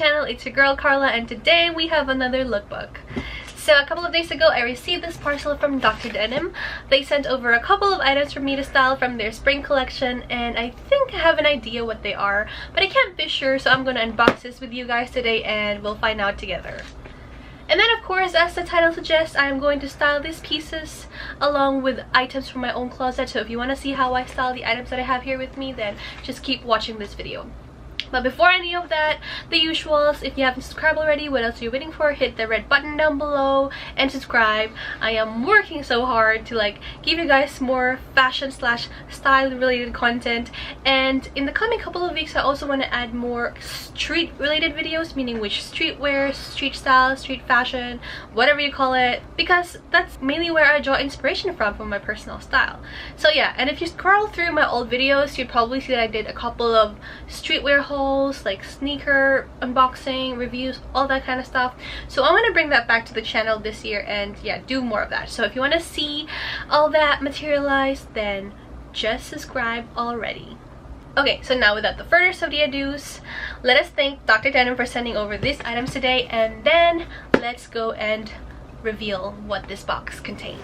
channel. It's your girl Carla, and today we have another lookbook. So a couple of days ago I received this parcel from Dr. Denim. They sent over a couple of items for me to style from their spring collection, and I think I have an idea what they are, but I can't be sure, so I'm gonna unbox this with you guys today and we'll find out together. And then of course, as the title suggests, I'm going to style these pieces along with items from my own closet. So if you want to see how I style the items that I have here with me, then just keep watching this video. But before any of that, the usuals, if you haven't subscribed already, what else are you waiting for? Hit the red button down below and subscribe. I am working so hard to give you guys more fashion slash style related content, and in the coming couple of weeks I also want to add more street related videos, meaning which streetwear, street style, street fashion, whatever you call it, because that's mainly where I draw inspiration from for my personal style. So yeah, and if you scroll through my old videos, you'd probably see that I did a couple of streetwear hauls, like sneaker unboxing reviews, all that kind of stuff. So I want to bring that back to the channel this year and yeah, do more of that. So if you want to see all that materialize, then just subscribe already. Okay, so now without the further of the ado's, let us thank Dr. Denim for sending over these items today, and then let's go and reveal what this box contains.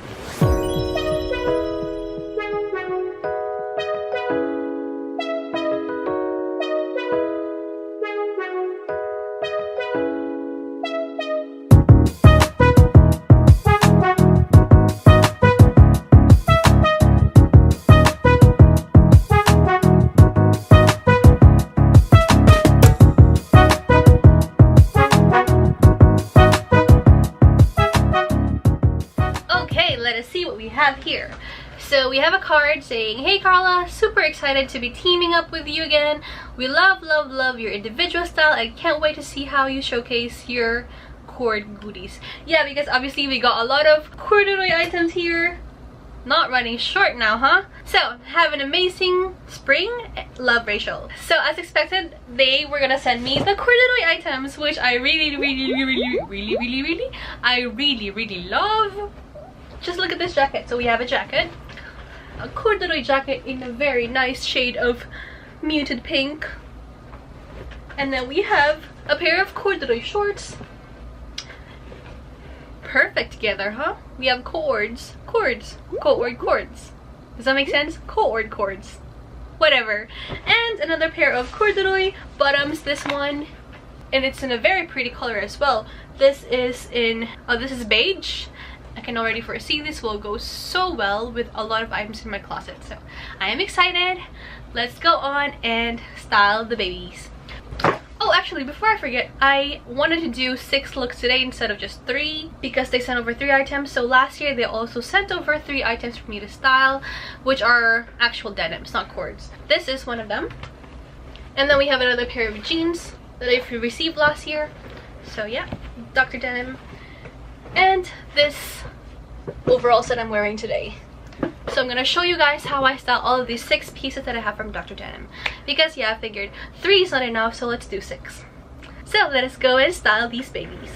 Let us see what we have here. So we have a card saying, "Hey Carla, super excited to be teaming up with you again. We love your individual style and can't wait to see how you showcase your cord goodies." Yeah, because obviously we got a lot of corduroy items here. Not running short now, huh? So have an amazing spring. Love, Rachel. So as expected, they were gonna send me the corduroy items, which I really love. Just look at this jacket. So we have a jacket, a corduroy jacket in a very nice shade of muted pink, and then we have a pair of corduroy shorts. Perfect together, huh? We have cords. Does that make sense? Cords, whatever. And another pair of corduroy bottoms, this one, and it's in a very pretty color as well. This is in this is beige. I can already foresee this will go so well with a lot of items in my closet. So I am excited. Let's go on and style the babies. Oh, actually, before I forget, I wanted to do 6 looks today instead of just 3 because they sent over 3 items. So last year they also sent over 3 items for me to style, which are actual denims, not cords. This is one of them. And then we have another pair of jeans that I received last year. So yeah, Dr. Denim. And this overall set I'm wearing today. So I'm gonna show you guys how I style all of these 6 pieces that I have from Dr. Denim, because yeah, I figured 3 is not enough, so let's do 6. So let us go and style these babies.